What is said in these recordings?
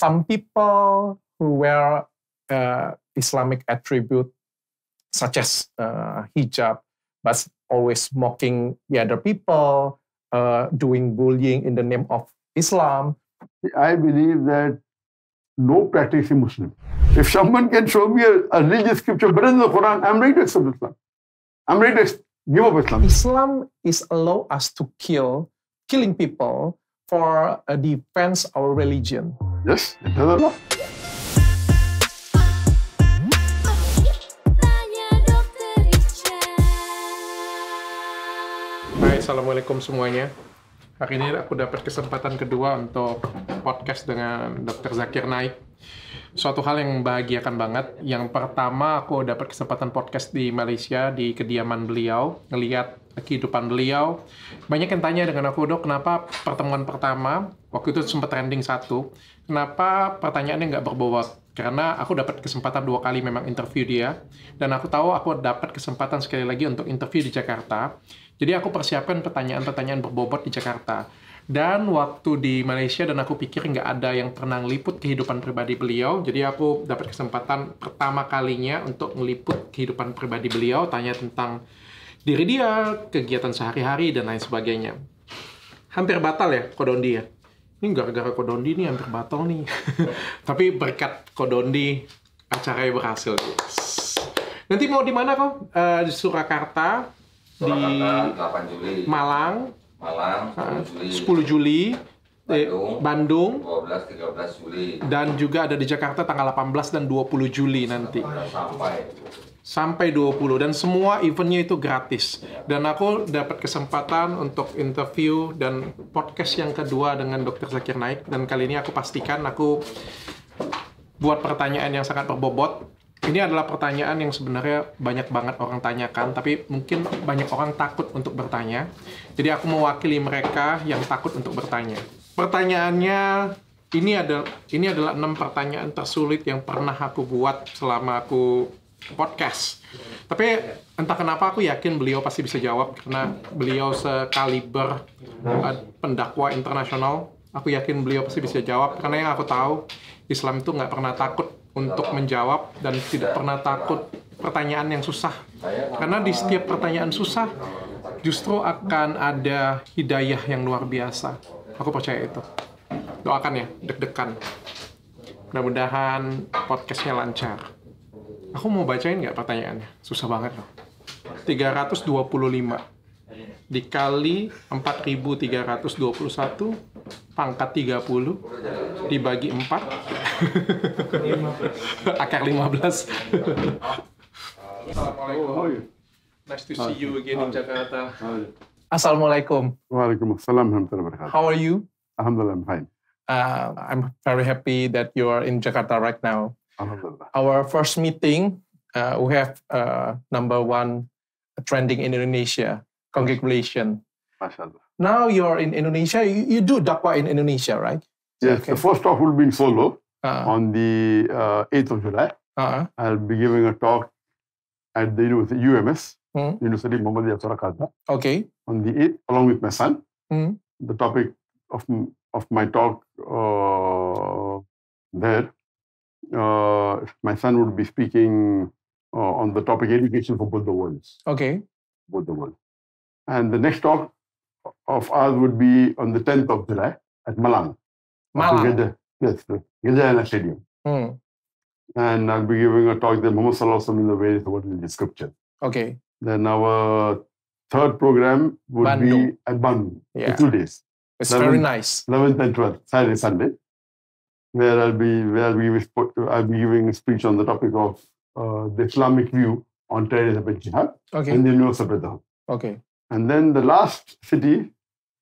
some people who wear Islamic attribute such as hijab, but always mocking the other people, doing bullying in the name of Islam. I believe that no practicing Muslim, if someone can show me a religious scripture better than the Quran, I'm ready to accept Islam. I'm ready to give up Islam. Islam is allow us to killing people for a defense our religion. Yes, it does Allah. Hai, assalamualaikum semuanya. Hari ini aku dapat kesempatan kedua untuk podcast dengan Dr.Zakir Naik. Suatu hal yang membahagiakan banget. Yang pertama, aku dapat kesempatan podcast di Malaysia, di kediaman beliau, ngelihat kehidupan beliau. Banyak yang tanya dengan aku, Dok, kenapa pertemuan pertama, waktu itu sempat trending satu, kenapa pertanyaannya nggak berbobot? Karena aku dapat kesempatan 2 kali memang interview dia, dan aku tahu aku dapat kesempatan sekali lagi untuk interview di Jakarta. Jadi aku persiapkan pertanyaan-pertanyaan berbobot di Jakarta. Dan waktu di Malaysia, dan aku pikir nggak ada yang pernah ngeliput kehidupan pribadi beliau, jadi aku dapat kesempatan pertama kalinya untuk ngeliput kehidupan pribadi beliau, tanya tentang diri dia, kegiatan sehari-hari, dan lain sebagainya. Hampir batal ya, Kodondi ya? Ini gara-gara Kodondi nih, hampir batal nih. Tapi berkat Kodondi, acaranya berhasil. Nanti mau di mana kok? Di Surakarta, di 8 Juli. Malang, 10 Juli, Bandung, 12-13 Juli. dan juga ada di Jakarta tanggal 18 dan 20 Juli nanti. Sampai 20, dan semua eventnya itu gratis. Dan aku dapat kesempatan untuk interview dan podcast yang kedua dengan Dr. Zakir Naik, dan kali ini aku pastikan aku buat pertanyaan yang sangat berbobot. Ini adalah pertanyaan yang sebenarnya banyak banget orang tanyakan, tapi mungkin banyak orang takut untuk bertanya. Jadi aku mewakili mereka yang takut untuk bertanya. Pertanyaannya, ini adalah 6 pertanyaan tersulit yang pernah aku buat selama aku podcast. Tapi entah kenapa aku yakin beliau pasti bisa jawab, karena beliau sekaliber pendakwa internasional. Aku yakin beliau pasti bisa jawab, karena yang aku tahu, Islam itu nggak pernah takut untuk menjawab, dan tidak pernah takut pertanyaan yang susah. Karena di setiap pertanyaan susah, justru akan ada hidayah yang luar biasa. Aku percaya itu. Doakan ya, deg-degan. Mudah-mudahan podcastnya lancar. Aku mau bacain nggak pertanyaannya? Susah banget loh. 325 dikali 4.321 pangkat 30 dibagi 4 akar 15. Assalamualaikum. Nice to see you again in Jakarta. Assalamualaikum. Waalaikumsalam warahmatullahi wabarakatuh. How are you? Alhamdulillah, I'm fine. I'm very happy that you are in Jakarta right now. Alhamdulillah. Our first meeting, we have number 1 trending in Indonesia. Congratulations. MashaAllah. Now you're in Indonesia. You do dakwah in Indonesia, right? Yes, Okay. the first talk will be in Solo on the 8th of July. I'll be giving a talk at the University UMS, University Muhammadiyah SURAKARTA, Okay. on the 8th, along with my son. The topic of my talk there, my son would be speaking on the topic education for both the worlds. Okay. Both the worlds. And the next talk of ours would be on the 10th of July at Malang. Malang. Yes, the GAJAYANA Stadium. And I'll be giving a talk that Muhammad Sallallahu Alaihi Wasallam in the various words in the scripture. Okay. Then our third program would Bandung. be at Bandung, Yeah. in 2 days. It's very nice. 11th and 12th, Saturday, Sunday, where I'll be giving a speech on the topic of the Islamic view on terrorism and jihad, Okay. and the universal brotherhood. Okay. And then the last city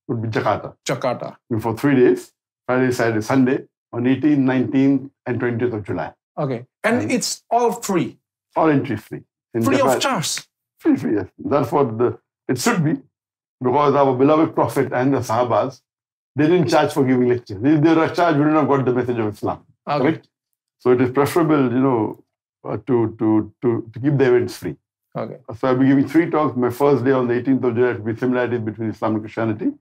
would be Jakarta. Jakarta. For 3 days, Friday, Saturday, Sunday, on 18th, 19th, and 20th of July. Okay. And it's all free. All entry free. In Free of Japan, charge. Free, yes. That's what it should be, because our beloved Prophet and the Sahabas, they didn't charge for giving lectures. If they were charged, we wouldn't have got the message of Islam. Okay. Correct? So it is preferable, to keep the events free. Okay. So I'll be giving 3 talks. My first day on the 18th of July will be similarities between Islam and Christianity.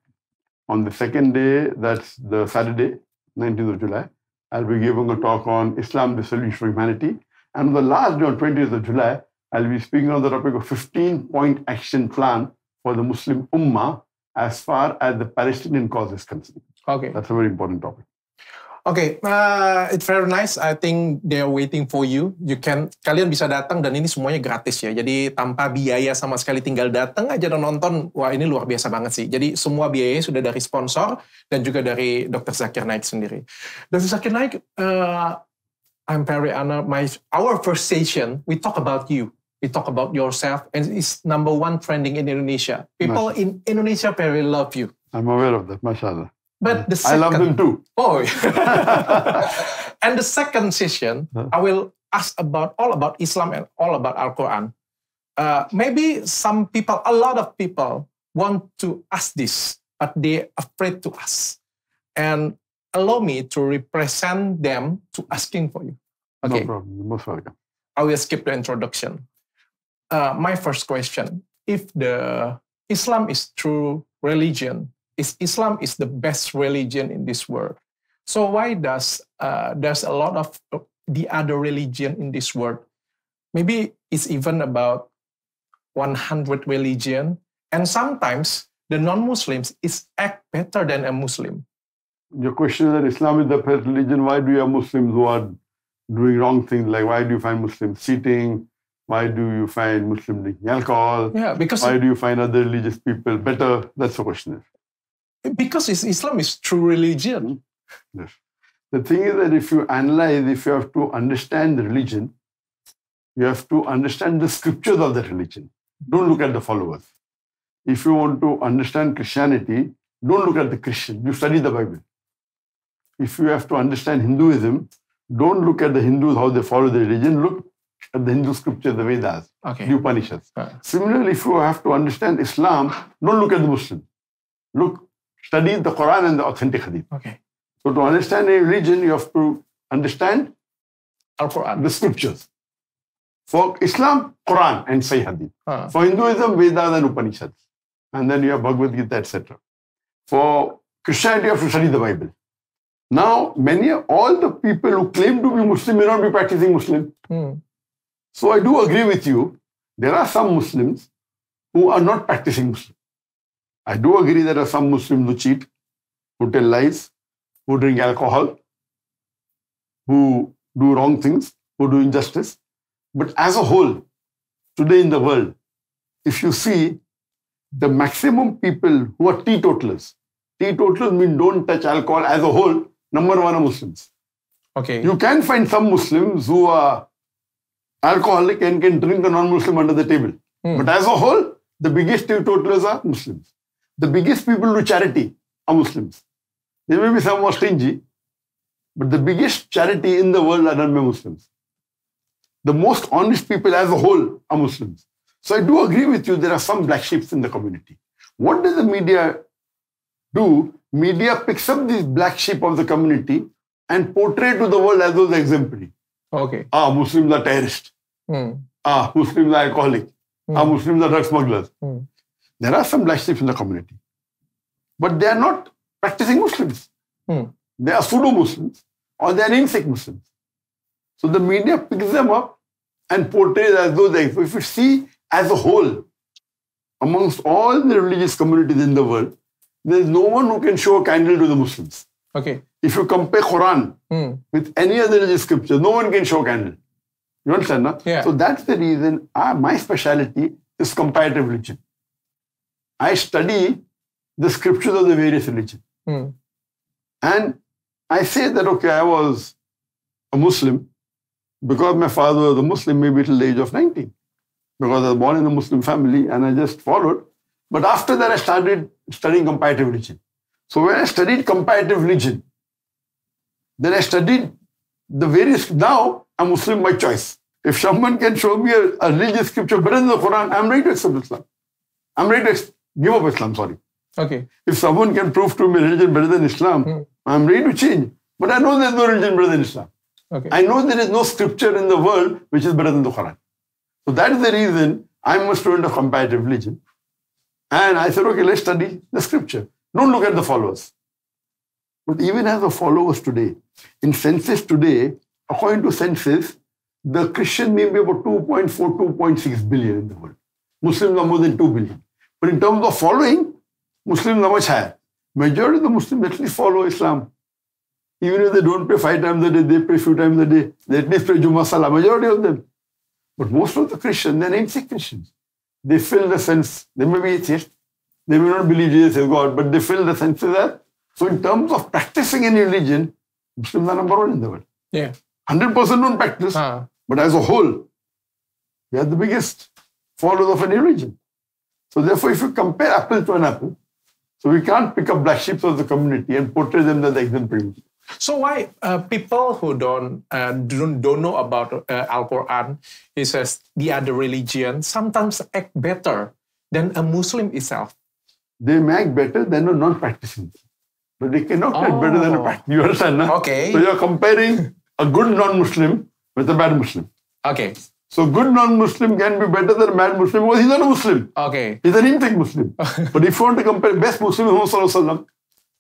On the second day, that's the Saturday, 19th of July, I'll be giving a talk on Islam, the Solution for Humanity. And on the last day, on 20th of July, I'll be speaking on the topic of 15-point action plan for the Muslim Ummah as far as the Palestinian cause is concerned. Okay. That's a very important topic. Okay, it's very nice. I think they're waiting for you. Kalian bisa datang dan ini semuanya gratis ya. Jadi tanpa biaya sama sekali, tinggal datang aja dan nonton. Wah, ini luar biasa banget sih. Jadi semua biayanya sudah dari sponsor dan juga dari Dr. Zakir Naik sendiri. Dr. Zakir Naik, I'm very honored. Our first session, we talk about you. We talk about yourself, and it's #1 trending in Indonesia. People in Indonesia very love you. I'm aware of that, mashallah. But the second, I love them too. Oh, and the second session, I will ask all about Islam and all about Al-Quran. Maybe a lot of people want to ask this, but they're afraid to ask. And allow me to represent them to asking for you. Okay. No problem. You're most welcome. I will skip the introduction. My first question: if the Islam is true religion, Islam is the best religion in this world. So why there's a lot of the other religion in this world? Maybe it's even about 100 religion, and sometimes the non-Muslims act better than a Muslim. Your question is that Islam is the best religion. Why do you have Muslims who are doing wrong things? Like, why do you find Muslims cheating? Why do you find Muslims drinking alcohol? Yeah, because why do you find other religious people better? That's the question. Because Islam is true religion. Yes. The thing is that if you analyze, if you have to understand the religion, you have to understand the scriptures of that religion. Don't look at the followers. If you want to understand Christianity, don't look at the Christian. You study the Bible. If you have to understand Hinduism, don't look at the Hindus, how they follow the religion. Look at the Hindu scriptures, the Vedas, the Upanishads. Similarly, if you have to understand Islam, don't look at the Muslims. Study the Quran and the authentic Hadith. Okay. So to understand a religion, you have to understand Al-Quran, the scriptures. For Islam, Quran and Sahih Hadith. For Hinduism, Vedas and Upanishads. And then you have Bhagavad Gita, etc. For Christianity, you have to study the Bible. Now, all the people who claim to be Muslim may not be practicing Muslim. So I do agree with you. There are some Muslims who are not practicing Muslim. I do agree there are some Muslims who cheat, who tell lies, who drink alcohol, who do wrong things, who do injustice. But as a whole, today in the world, if you see the maximum people who are teetotalers mean don't touch alcohol as a whole, #1 are Muslims. Okay. You can find some Muslims who are alcoholic and can drink a non-Muslim under the table. But as a whole, the biggest teetotalers are Muslims. The biggest people who do charity are Muslims. There may be some more stingy, but the biggest charity in the world are done by Muslims. The most honest people as a whole are Muslims. So I do agree with you, there are some black sheep in the community. What does the media do? Media picks up these black sheep of the community and portray to the world as those exemplary. Okay. Muslims are terrorists. Muslims are alcoholic. Muslims are drug smugglers. There are some black sheep in the community. But they are not practicing Muslims. They are pseudo-Muslims or they are namesake Muslims. So the media picks them up and portrays as those. If you see as a whole, amongst all the religious communities in the world, there is no one who can show a candle to the Muslims. Okay. If you compare Quran with any other religious scripture, no one can show a candle. You understand, no? Yeah. So that's the reason my specialty is comparative religion. I study the scriptures of the various religions. And I say that, okay, I was a Muslim because my father was a Muslim maybe till the age of 19. Because I was born in a Muslim family and I just followed. But after that, I started studying comparative religion. So when I studied comparative religion, then I studied the various, now I'm Muslim by choice. If someone can show me a religious scripture better than the Quran, I'm ready to accept Islam. I'm ready to give up Islam, sorry. Okay. If someone can prove to me religion better than Islam, I'm ready to change. But I know there's no religion better than Islam. Okay. I know there is no scripture in the world which is better than the Quran. So that is the reason I'm a student of comparative religion. And I said, okay, let's study the scripture. Don't look at the followers. But even as the followers today, in census today, according to census, the Christian may be about 2.4, 2.6 billion in the world. Muslims are more than 2 billion. But in terms of following, Muslims are much higher. Majority of the Muslims at least follow Islam. Even if they don't pray 5 times a day, they pray few times a day. They at least pray Jummah Salah, majority of them. But most of the Christians, they're namesake Christians. They fill the sense. They may be atheists. They may not believe Jesus is God, but they fill the sense with that. So in terms of practicing any religion, Muslims are number 1 in the world. Yeah. 100% don't practice. But as a whole, we are the biggest followers of any religion. So therefore, if you compare apple to an apple, so we can't pick up black sheep of the community and portray them as the exemplary. So why people who don't know about Al-Quran, it says the other religion sometimes act better than a Muslim itself? They may act better than a non-practicing. But they cannot act better than a practicing. You understand? No? Okay. So you're comparing a good non-Muslim with a bad Muslim. Okay. So good non-Muslim can be better than a bad Muslim because he's not a Muslim. Okay. He's an namesake Muslim. But if you want to compare best Muslim with Muhammad Sallallahu Alaihi Wasallam,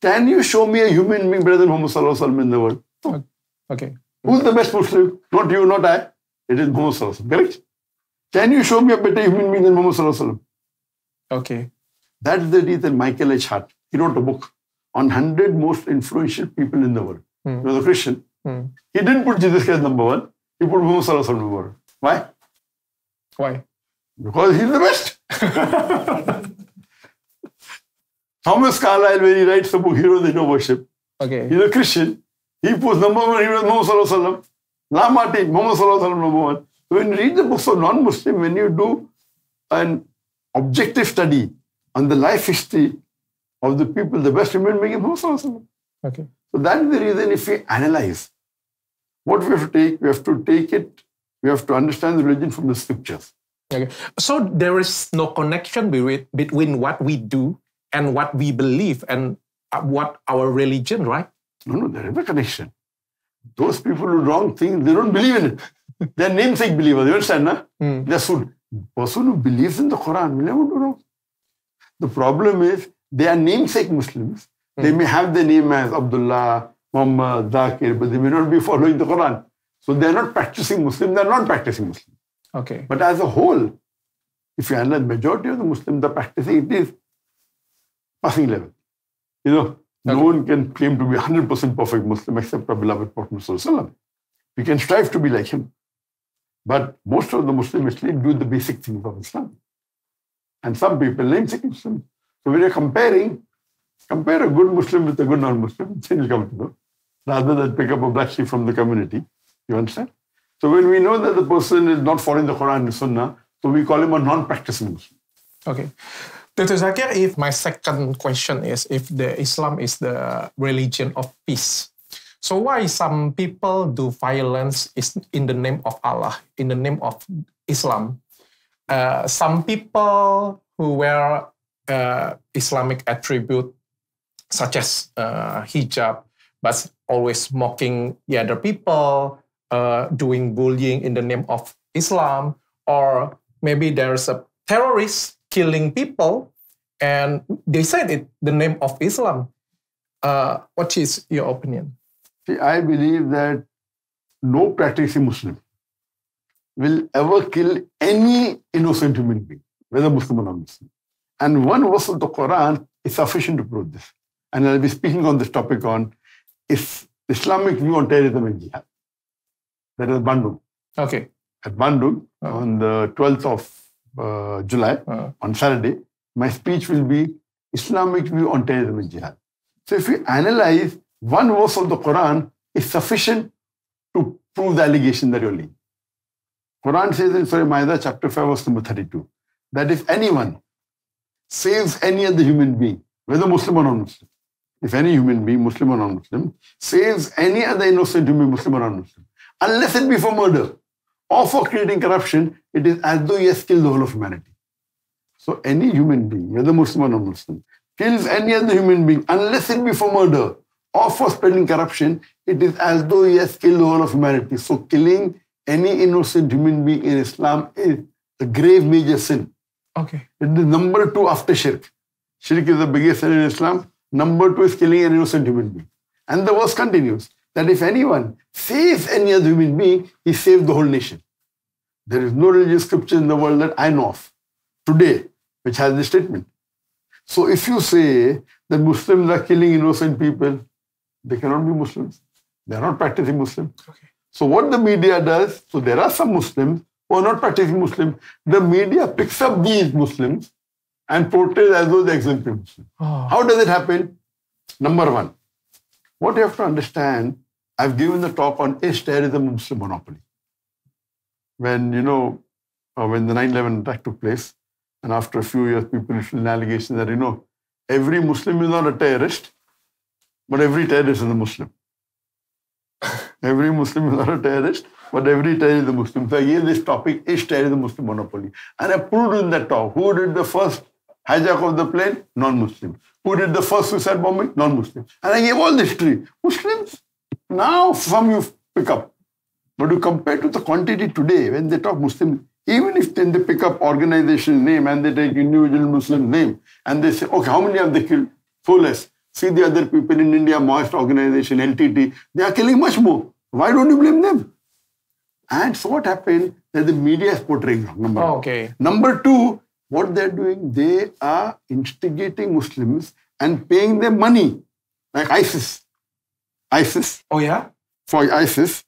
can you show me a human being better than Muhammad Sallallahu Alaihi Wasallam in the world? No. Okay. Who's the best Muslim? Not you, not I. It is Muhammad Sallallahu Alaihi Wasallam. Correct? Can you show me a better human being than Muhammad Sallallahu Alaihi Wasallam? Okay. That's the reason Michael H. Hart, he wrote a book on 100 most influential people in the world. He was a Christian. He didn't put Jesus Christ number 1. He put Muhammad Sallallahu Alaihi Wasallam number 1. Why? Why? Because he's the best. Thomas Carlyle, when he writes the book Heroes They Know Worship, Okay. he's a Christian. He puts number 1 hero Muhammad Sallallahu Alaihi Wasallam. Lamartine, Muhammad Sallallahu Alaihi Wasallam number 1. So when you read the books of non-Muslim, when you do an objective study on the life history of the people, the best human being is Muhammad Sallallahu Alaihi Wasallam. Okay. So that is the reason if we analyze what we have to take it, we have to understand the religion from the scriptures. Okay. So there is no connection between what we do and what we believe and what our religion, right? No, there is a connection. Those people who do wrong things, they don't believe in it. They're namesake believers, you understand, na? They're the person who believes in the Quran will never do wrong. The problem is, they are namesake Muslims. They may have the name as Abdullah, Muhammad, Zakir, but they may not be following the Quran. So they're not practicing Muslim, they're not practicing Muslim. Okay. But as a whole, if you analyze the majority of the Muslims are practicing, it is passing level. You know, no one can claim to be 100% perfect Muslim except our beloved Prophet Muhammad. We can strive to be like him. But most of the Muslims actually do the basic things of Islam. And some people namesake Muslim. So when you're compare a good Muslim with a good non-Muslim, then you come to know, rather than pick up a black sheep from the community. You understand? So when we know that the person is not following the Quran and Sunnah, so we call him a non-practicing Muslim. Okay. Dr. Zakir, if my second question is, if the Islam is the religion of peace, so why some people do violence in the name of Allah, in the name of Islam? Some people who wear Islamic attribute, such as hijab, but always mocking the other people, doing bullying in the name of Islam, or maybe there's a terrorist killing people, and they said it the name of Islam. What is your opinion? See, I believe that no practicing Muslim will ever kill any innocent human being, whether Muslim or non-Muslim. And one verse of the Quran is sufficient to prove this. And I'll be speaking on this topic on Islamic view on terrorism and jihad. That is Bandung. Okay. At Bandung, on the 12th of July, on Saturday, my speech will be Islamic view on terrorism and jihad. So if we analyze, one verse of the Quran is sufficient to prove the allegation that you're laying. Quran says in Surah Ma'idah, chapter 5, verse number 32, that if anyone saves any other human being, whether Muslim or non-Muslim, if any human being, Muslim or non-Muslim, saves any other innocent human being, Muslim or non-Muslim, unless it be for murder or for creating corruption, it is as though he has killed the whole of humanity. So any human being, whether Muslim or non-Muslim, kills any other human being, unless it be for murder or for spreading corruption, it is as though he has killed the whole of humanity. So killing any innocent human being in Islam is a grave major sin. Okay. It is number 2 after shirk. Shirk is the biggest sin in Islam. Number 2 is killing an innocent human being. And the verse continues that if anyone saves any other human being, he saves the whole nation. There is no religious scripture in the world that I know of today which has this statement. So if you say that Muslims are killing innocent people, they cannot be Muslims. They are not practicing Muslim. Okay. So what the media does, so there are some Muslims who are not practicing Muslim. The media picks up these Muslims and portrays as though they're exemplary Muslims. Oh. How does it happen? Number one, what you have to understand, I've given the talk on is terrorism a Muslim monopoly? When, when the 9/11 attack took place, and after a few years, people issued an allegation that, every Muslim is not a terrorist, but every terrorist is a Muslim. Every Muslim is not a terrorist, but every terrorist is a Muslim. So again, this topic is terrorism Muslim monopoly. And I proved in that talk, who did the first hijack of the plane? Non-Muslim. Who did the first suicide bombing? Non-Muslim. And I gave all the history. Muslims, now some you pick up. But you compare to the quantity today, when they talk Muslim, even if then they pick up organization name and they take individual Muslim name, and they say, okay, how many have they killed? So less. See the other people in India, Maoist organization, LTT, they are killing much more. Why don't you blame them? And so what happened, that the media is portraying wrong, number one. Okay. Number two, what they're doing, they are instigating Muslims and paying them money, like ISIS. ISIS. Oh, yeah? For ISIS,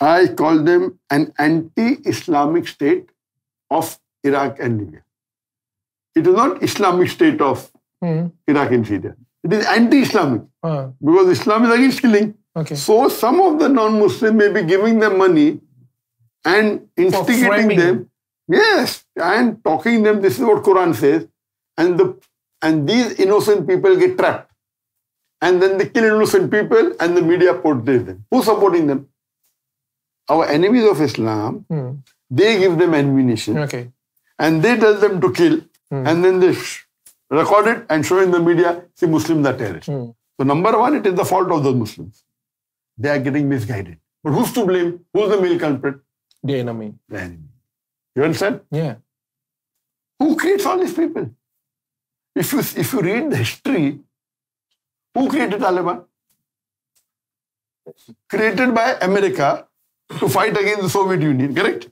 I call them an anti-Islamic state of Iraq and Libya. It is not Islamic state of Iraq and Syria. It is anti-Islamic because Islam is against killing. Okay. So some of the non-Muslims may be giving them money and instigating them. Yes, and talking them, this is what Quran says. And these innocent people get trapped. And then they kill innocent people and the media portrays them. Who's supporting them? Our enemies of Islam, they give them ammunition. Okay. And they tell them to kill. And then they record it and show in the media, see, Muslims are terrorists. So number one, it is the fault of those Muslims. They are getting misguided. But who's to blame? Who's the male culprit? The enemy. The enemy. You understand? Yeah. Who creates all these people? If you read the history, who created Taliban? Created by America to fight against the Soviet Union, correct?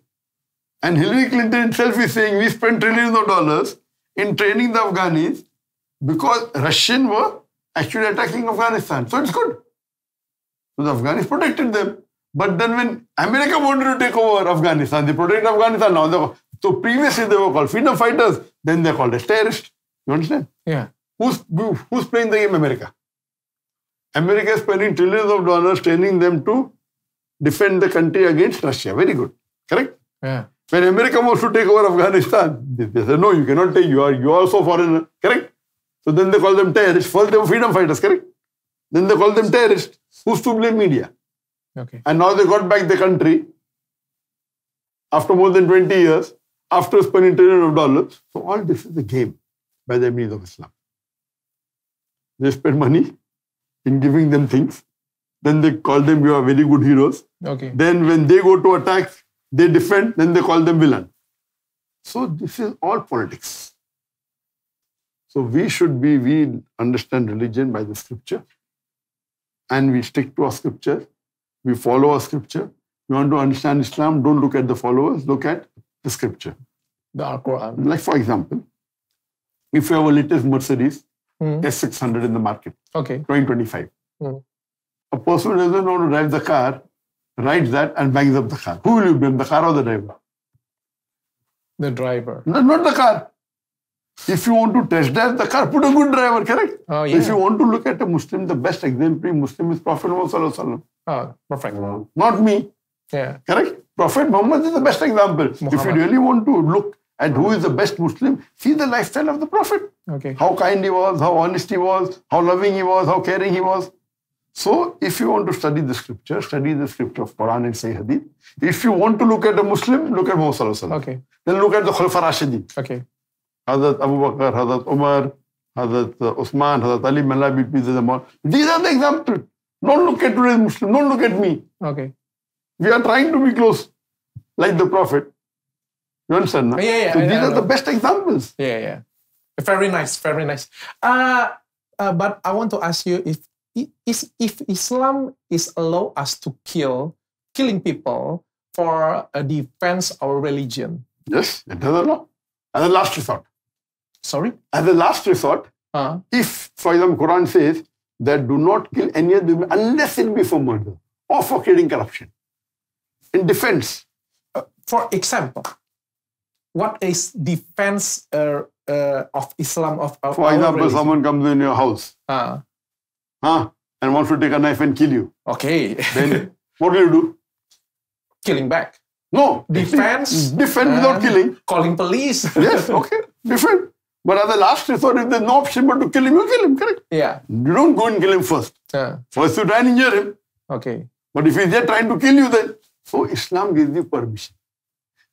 And Hillary Clinton itself is saying we spent trillions of dollars in training the Afghans because Russians were actually attacking Afghanistan. So it's good. So the Afghans protected them. But then when America wanted to take over Afghanistan, they protected Afghanistan now. So previously they were called freedom fighters, then they're called as terrorists. You understand? Yeah. Who's playing the game? America. America is spending trillions of dollars training them to defend the country against Russia. Very good. Correct? Yeah. When America wants to take over Afghanistan, they say, no, you cannot take, you are also foreigner. Correct? So then they call them terrorists. First they were freedom fighters. Correct? Then they call them terrorists. Who's to blame? Media. Okay. And now they got back the country after more than 20 years, after spending trillions of dollars. So all this is a game by the enemies of Islam. They spend money in giving them things. Then they call them, you are very good heroes. Okay. Then when they go to attack, they defend, then they call them villain. So this is all politics. So we understand religion by the scripture. And we stick to our scripture. We follow our scripture. You want to understand Islam, don't look at the followers, look at the scripture. The Quran. Like for example, if you have a latest Mercedes S600 in the market, okay, 2025, a person who doesn't know how to drive the car rides that and bangs up the car. Who will you blame, the car or the driver? The driver. No, not the car. If you want to test drive the car, put a good driver, correct? Oh, yeah. If you want to look at a Muslim, the best exemplary Muslim is Prophet Muhammad Sallallahu Alaihi Wasallam. Oh, perfect. Not me. Yeah. Correct? Prophet Muhammad is the best example. If you really want to look at who is the best Muslim, see the lifestyle of the Prophet. Okay. How kind he was, how honest he was, how loving he was, how caring he was. So, if you want to study the scripture of Quran and Sahih Hadith. If you want to look at a Muslim, look at Muhammad Sallallahu Alaihi Wasallam. Okay. Then look at the Khulafa Rashidin. Okay. Hazrat Abu Bakr, Hazrat Umar, Hazrat Usman, Hazrat Ali, may Allah be pleased with them all. These are the examples. Don't look at today's Muslim. Don't look at me. Okay. We are trying to be close, like the Prophet. You understand? No? Yeah. So these are the best examples. Yeah. Very nice. Very nice. But I want to ask you, if Islam is allow us to killing people for a defense our religion. Yes, it does allow. As a last resort. Sorry? As a last resort, if, for example, Quran says that do not kill any of them unless it be for murder or for creating corruption. In defense. For example, what is defense of Islam of for example, religion? Someone comes in your house and wants to take a knife and kill you. Okay. Then what do you do? Killing back. No. Defense. Defend without killing. Calling police. Yes, okay. Defend. But as a last resort, if there's no option but to kill him, you kill him, correct? Yeah. You don't go and kill him first. First you try and injure him. Okay. But if he's there trying to kill you then, so Islam gives you permission.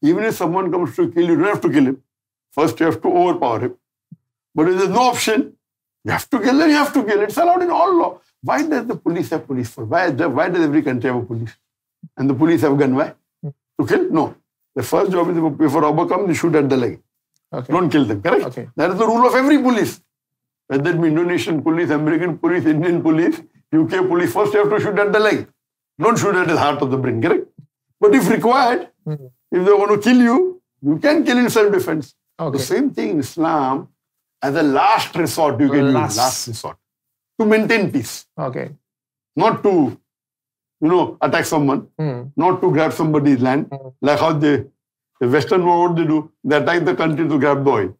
Even if someone comes to kill you, you don't have to kill him. First you have to overpower him. But if there's no option, you have to kill him, you have to kill. It's allowed in all law. Why does the police have police force? Why does every country have a police? And the police have a gun, why? To kill? No. The first job is if a robber comes, you shoot at the leg. Okay. Don't kill them, correct? Okay. That is the rule of every police. Whether it be Indonesian police, American police, Indian police, UK police, first you have to shoot at the leg. Don't shoot at the heart of the brain, correct? But if required, if they want to kill you, you can kill in self-defense. Okay. The same thing in Islam, as a last resort, you can use last resort. To maintain peace. Okay. Not to, attack someone. Not to grab somebody's land. Like how the Western world, what they do? They attack the country to grab the oil.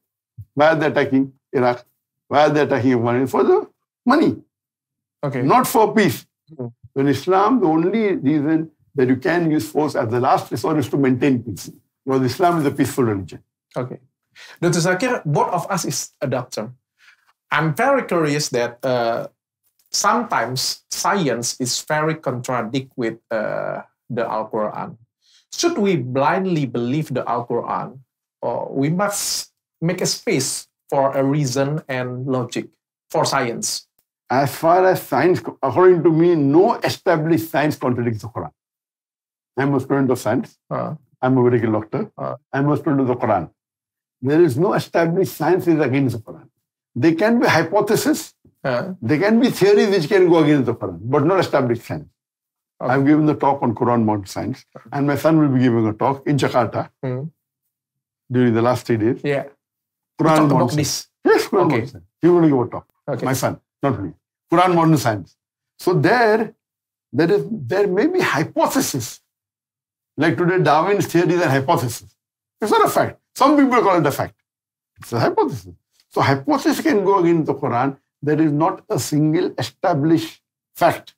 Why are they attacking Iraq? Why are they attacking Afghanistan? For the money. Okay. Not for peace. In Islam, the only reason that you can use force as the last resort is to maintain peace. Because Islam is a peaceful religion. Okay. Dr. Zakir, both of us is a doctor. I'm very curious that sometimes science is very contradict with the Al-Quran. Should we blindly believe the Al-Quran, or we must make a space for a reason and logic for science? As far as science, according to me, no established science contradicts the Quran. I'm a student of science. I'm a medical doctor. I'm a student of the Quran. There is no established science is against the Quran. There can be hypotheses. There can be theories which can go against the Quran, but not established science. Okay. I've given the talk on Quran modern science, and my son will be giving a talk in Jakarta during the last 3 days. Yeah. Quran talk about this. Yes, Quran modern science. He will give a talk. Okay. My son, not me. Quran modern science. So there may be hypothesis. Like today, Darwin's theory is a hypothesis. It's not a fact. Some people call it a fact. It's a hypothesis. So hypothesis can go against the Quran. There is not a single established fact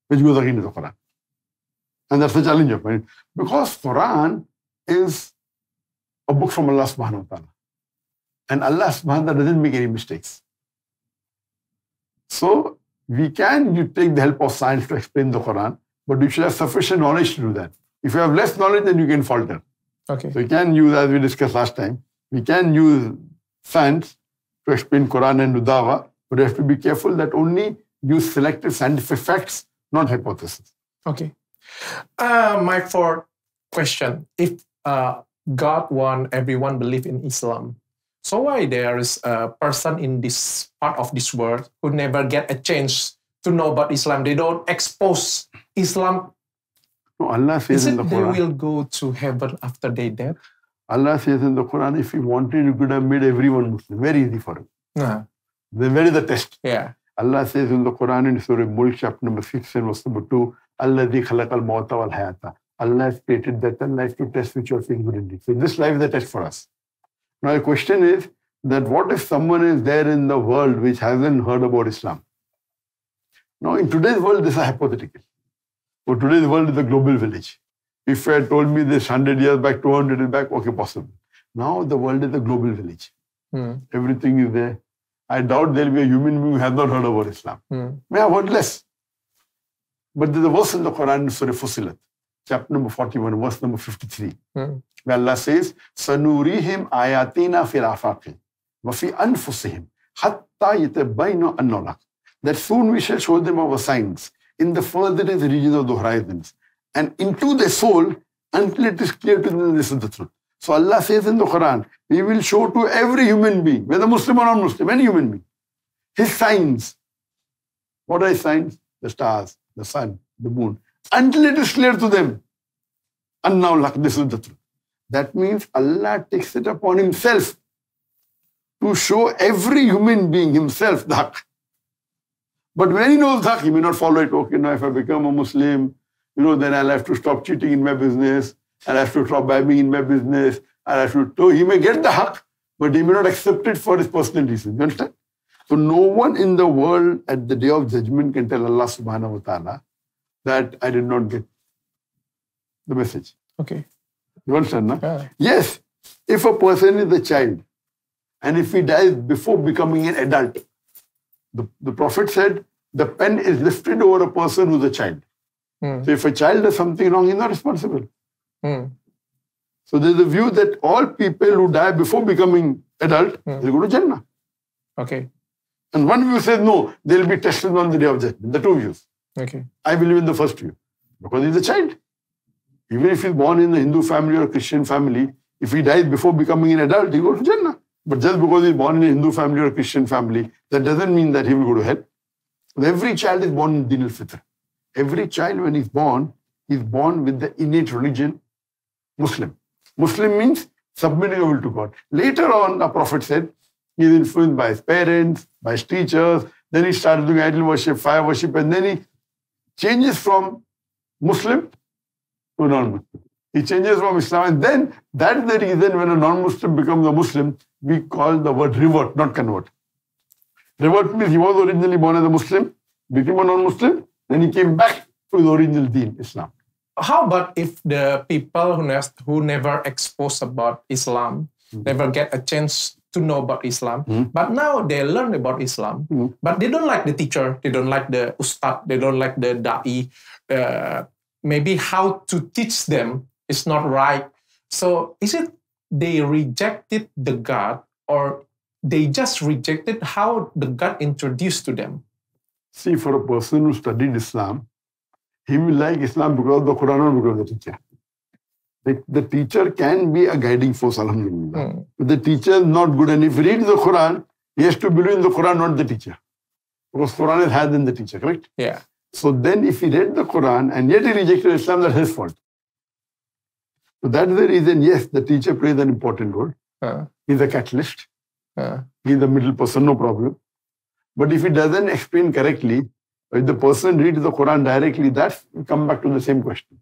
which goes against the Quran. And that's the challenge of it. Because Quran is a book from Allah subhanahu wa ta'ala. And Allah subhanahu wa ta'ala doesn't make any mistakes. So you take the help of science to explain the Quran, but you should have sufficient knowledge to do that. If you have less knowledge, then you can falter. Okay. So you can use, as we discussed last time, we can use science to explain Quran and do dawah, but you have to be careful that only use selective scientific facts, not hypotheses. Okay. My fourth question. If God wants everyone believe in Islam, so why there is a person in this part of this world who never get a chance to know about Islam? They don't expose Islam. No, Allah says in the Quran, they will go to heaven after they dead? Allah says in the Quran, if He wanted, He could have made everyone Muslim. Very easy for Him. Then where is the test? Yeah. Allah says in the Quran in Surah Mulk, chapter number 6 and verse number 2, Alladhi khalaqal mawta wal hayata. Allah has created death and life to test which you are saying good indeed. So this life is a test for us. Now the question is that what if someone is there in the world which hasn't heard about Islam? Now in today's world, this is hypothetical. So today's world is a global village. If you had told me this 100 years back, 200 years back, okay, possible. Now the world is a global village. Everything is there. I doubt there will be a human being who has not heard about Islam. May have heard less. But there's a verse in the Quran in Surah Fussilat, chapter number 41, verse number 53, where Allah says, Sanurihim ayatina fil afaqi wa fi anfusihim hatta yatabayna annalak. That soon we shall show them our signs in the furthest regions of the horizons and into their soul until it is clear to them this is the truth. So Allah says in the Quran, we will show to every human being, whether Muslim or non-Muslim, any human being, his signs. What are signs? The stars, the sun, the moon. Until it is clear to them. And now, this is the truth. That means Allah takes it upon Himself to show every human being himself the haqq. But when he knows the haqq, he may not follow it. Okay, now if I become a Muslim, then I'll have to stop cheating in my business. I'll have to stop bribing in my business. I'll have to. So he may get the haqq, but he may not accept it for his personal reasons. You understand? So no one in the world at the day of judgment can tell Allah subhanahu wa ta'ala that I did not get the message. Okay. You understand, no? Yeah. Yes. If a person is a child, and if he dies before becoming an adult, the Prophet said, the pen is lifted over a person who's a child. So if a child does something wrong, he's not responsible. So there's a view that all people who die before becoming adult, they go to Jannah. Okay. And one view says, no, they'll be tested on the day of judgment. The two views. Okay. I believe in the first view. Because he's a child. Even if he's born in a Hindu family or a Christian family, if he dies before becoming an adult, he goes to Jannah. But just because he's born in a Hindu family or a Christian family, that doesn't mean that he will go to hell. Every child is born in Din al-Fitr. Every child, when he's born with the innate religion, Muslim. Muslim means submitting your will to God. Later on, the Prophet said, he is influenced by his parents, by his teachers, then he started doing idol worship, fire worship, and then he changes from Muslim to non-Muslim. He changes from Islam, and then that's the reason when a non-Muslim becomes a Muslim, we call the word revert, not convert. Revert means he was originally born as a Muslim, became a non-Muslim, then he came back to his original deen, Islam. How about if the people who never exposed about Islam, never get a chance to know about Islam, but now they learn about Islam, but they don't like the teacher, they don't like the ustad, they don't like the da'i, maybe how to teach them is not right. So is it they rejected the God, or they just rejected how the God introduced to them? See, for a person who studied Islam, he will like Islam because of the Quran or because of the teacher. The teacher can be a guiding force, alhamdulillah. But the teacher is not good. And if he reads the Quran, he has to believe in the Quran, not the teacher. Because Quran is higher than the teacher, correct? Yeah. So then if he read the Quran and yet he rejected Islam, that's his fault. So that's the reason, yes, the teacher plays an important role. He's a catalyst. He's a middle person, no problem. But if he doesn't explain correctly, if the person reads the Quran directly, that's come back to the same question.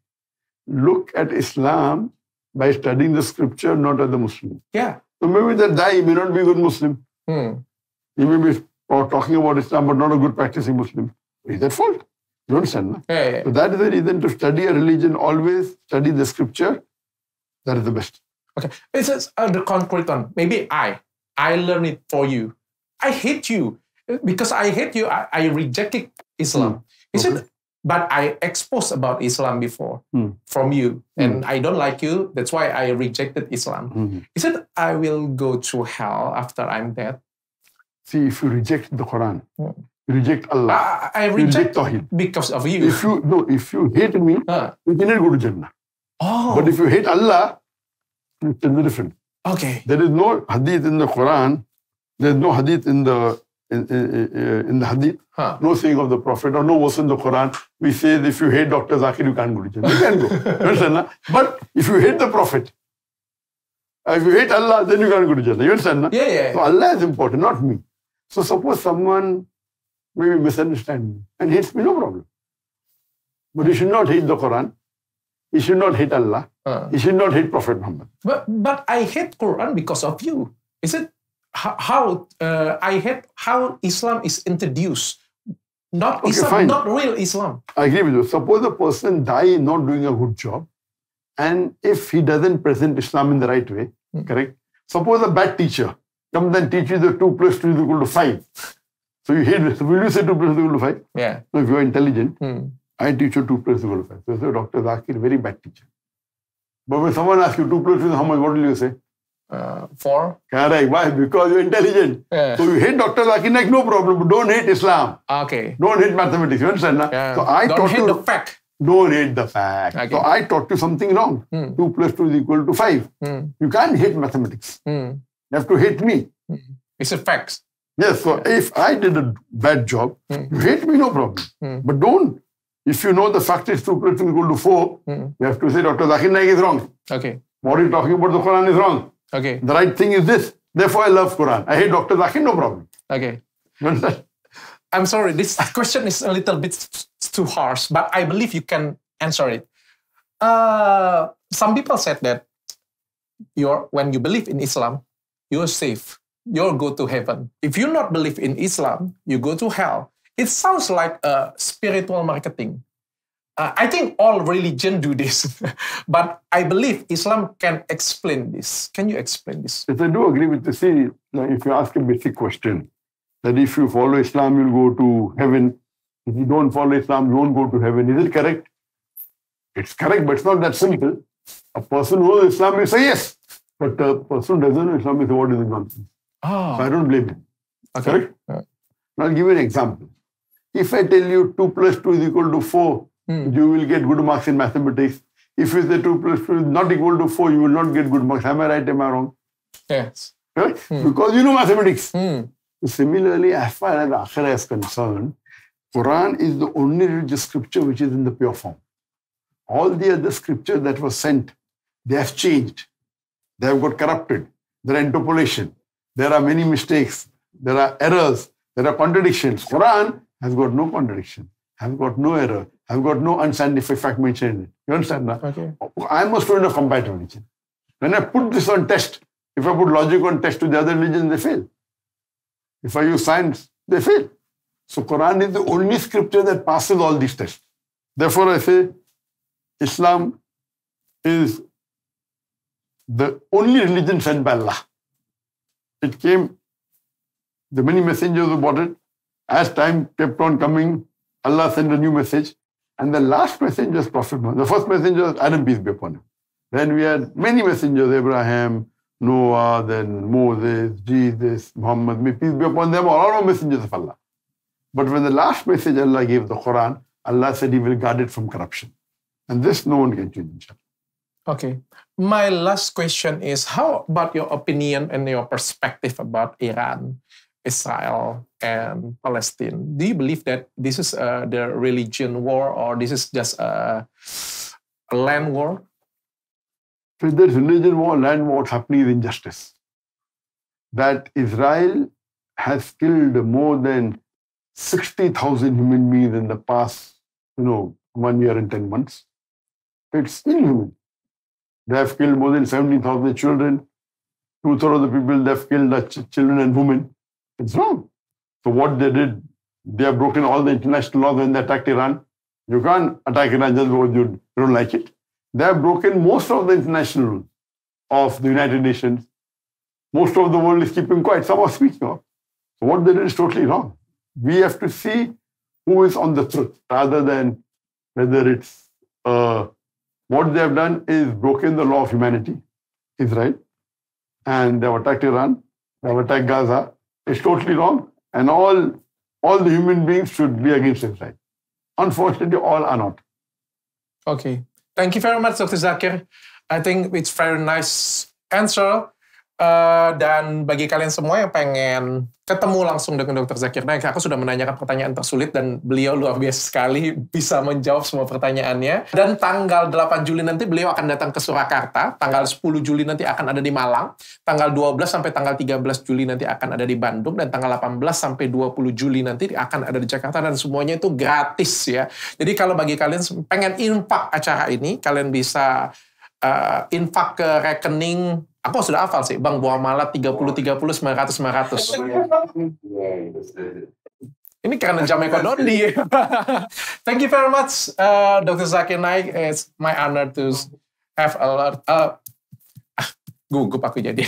Look at Islam by studying the scripture, not as a Muslim. Yeah. So maybe that guy may not be a good Muslim. He may be talking about Islam, but not a good practicing Muslim. Is that fault? You understand? No? Yeah. So that is the reason to study a religion, always study the scripture. That is the best. Okay. This is the concrete one. Maybe I learn it for you. I hate you. Because I hate you, I rejected Islam. Is it? But I exposed about Islam before from you, and I don't like you. That's why I rejected Islam. Is it I will go to hell after I'm dead? See, if you reject the Quran, you reject Allah. I reject Tawheed because of you. If you hate me, you cannot go to Jannah. Oh. But if you hate Allah, it's different. Okay. There is no hadith in the Quran. There is no hadith in the hadith, no saying of the Prophet or no verse in the Quran. We say if you hate Dr. Zakir, you can't go to Jannah. You can go. You understand? Na? But if you hate the Prophet, if you hate Allah, then you can't go to Jannah. You understand? Na? Yeah. So Allah is important, not me. So suppose someone maybe misunderstand me and hates me, no problem. But he should not hate the Quran. He should not hate Allah. He should not hate Prophet Muhammad. But I hate Quran because of you. Is it? How I hate how Islam is introduced, not okay, Islam, fine. Not real Islam. I agree with you. Suppose a person dies not doing a good job, and if he doesn't present Islam in the right way, correct? Suppose a bad teacher comes and teaches you 2 + 2 is equal to 5. So you hate this. Will you say 2 + 2 is equal to 5? Yeah. So if you are intelligent, I teach you 2 + 2 is equal to 5. So you say, Dr. Zakir, very bad teacher. But when someone asks you 2 + 2 is how much, what will you say? 4. Correct. Why? Because you're intelligent. Yeah. So you hate Dr. Zakir Naik, no problem. But don't hate Islam. Okay. Don't hate mathematics. You understand? Yeah. So I don't taught hate you the fact. Don't hate the fact. Okay. So I taught you something wrong. 2 + 2 is equal to 5. You can't hate mathematics. You have to hate me. It's a fact. Yes, so if I did a bad job, you hate me, no problem. But don't. If you know the fact is 2 plus 2 equal to 4, you have to say Dr. Zakir Naik is wrong. Okay. What are you talking about? The Quran is wrong. Okay. The right thing is this. Therefore, I love Quran. I hate Dr. Zakir, no problem. Okay. You understand? I'm sorry, this question is a little bit too harsh, but I believe you can answer it. Some people said that when you believe in Islam, you're safe. You'll go to heaven. If you not believe in Islam, you go to hell. It sounds like a spiritual marketing. I think all religion do this, but I believe Islam can explain this. Can you explain this? Yes, I do agree with you. See, if you ask a basic question, that if you follow Islam, you'll go to heaven. If you don't follow Islam, you won't go to heaven. Is it correct? It's correct, but it's not that simple. A person who knows Islam will say yes, but a person who doesn't know Islam will say, what is this nonsense? Oh. So I don't blame him. Okay. Correct? Now I'll give you an example. If I tell you 2 plus 2 is equal to 4, you will get good marks in mathematics. If you say 2 plus 2 is not equal to 4, you will not get good marks. Am I right? Am I wrong? Yes. Correct? Because you know mathematics. Similarly, as far as Akhirah is concerned, Quran is the only religious scripture which is in the pure form. All the other scriptures that were sent, they have changed. They have got corrupted. There are interpolation. There are many mistakes. There are errors. There are contradictions. Quran has got no contradiction, has got no error, has got no unscientific fact mentioned in it. You understand that? Okay. I'm a student of comparative religion. When I put this on test, if I put logic on test to the other religions, they fail. If I use science, they fail. So Quran is the only scripture that passes all these tests. Therefore, I say Islam is the only religion sent by Allah. It came, the many messengers who brought it. As time kept on coming, Allah sent a new message. And the last messenger was Prophet Muhammad. The first messenger was Adam, peace be upon him. Then we had many messengers, Abraham, Noah, then Moses, Jesus, Muhammad, may peace be upon them, all messengers of Allah. But when the last message Allah gave, the Quran, Allah said He will guard it from corruption. And this no one can change, inshallah. Okay. My last question is, how about your opinion and your perspective about Iran, Israel, and Palestine? Do you believe that this is the religion war, or this is just a land war? So there's religion war, land war, what's happening is injustice. That Israel has killed more than 60,000 human beings in the past, 1 year and 10 months. It's inhuman. They have killed more than 17,000 children. 2/3 of the people they've killed are children and women. It's wrong. So what they did, they have broken all the international laws when they attacked Iran. You can't attack Iran just because you don't like it. They have broken most of the international rules of the United Nations. Most of the world is keeping quiet. Some are speaking out. So what they did is totally wrong. We have to see who is on the truth rather than whether it's what they have done is broken the law of humanity, Israel, and they have attacked Iran, they have attacked Gaza. It's totally wrong, and all the human beings should be against Israel. Unfortunately, all are not. Okay. Thank you very much, Dr. Zakir. I think it's very nice answer. Dan bagi kalian semua yang pengen ketemu langsung dengan Dr. Zakir Naik, aku sudah menanyakan pertanyaan tersulit dan beliau luar biasa sekali bisa menjawab semua pertanyaannya. Dan tanggal 8 Juli nanti beliau akan datang ke Surakarta, tanggal 10 Juli nanti akan ada di Malang, tanggal 12 sampai tanggal 13 Juli nanti akan ada di Bandung, dan tanggal 18 sampai 20 Juli nanti akan ada di Jakarta, dan semuanya itu gratis ya. Jadi kalau bagi kalian pengen infak acara ini, kalian bisa infak ke rekening, aku sudah hafal sih, Bank Muamalat 30 900. Ini karena jam ekonomi. Thank you very much, Dr. Zakir Naik. It's my honor to have a lot. Gugup aku jadi.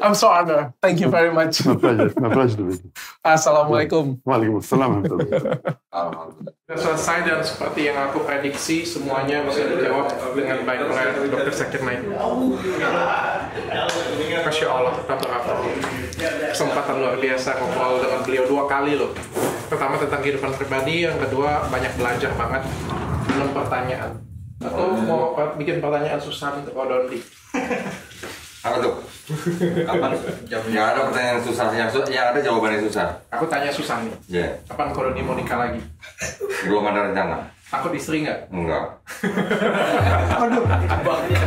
I'm so honored. Thank you very much. My pleasure. My pleasure to be here. Assalamualaikum. Waalaikumsalam. Sudah selesai, dan seperti yang aku prediksi, semuanya bisa dijawab dengan baik oleh Dr. Zakir Naik. Masya Allah, kesempatan luar biasa ngobrol dengan beliau 2 kali loh. Pertama tentang kehidupan pribadi, yang kedua banyak belajar banget. 6 pertanyaan. Aku mau bikin pertanyaan susah untuk Kodondi. Apa tuh? Kapan? Yang ada pertanyaan susah, yang ada jawabannya susah. Aku tanya susah nih. Iya. Kapan Koroni mau nikah lagi? Belum ada rencana. Takut istri nggak? Enggak. Aduh, abangnya.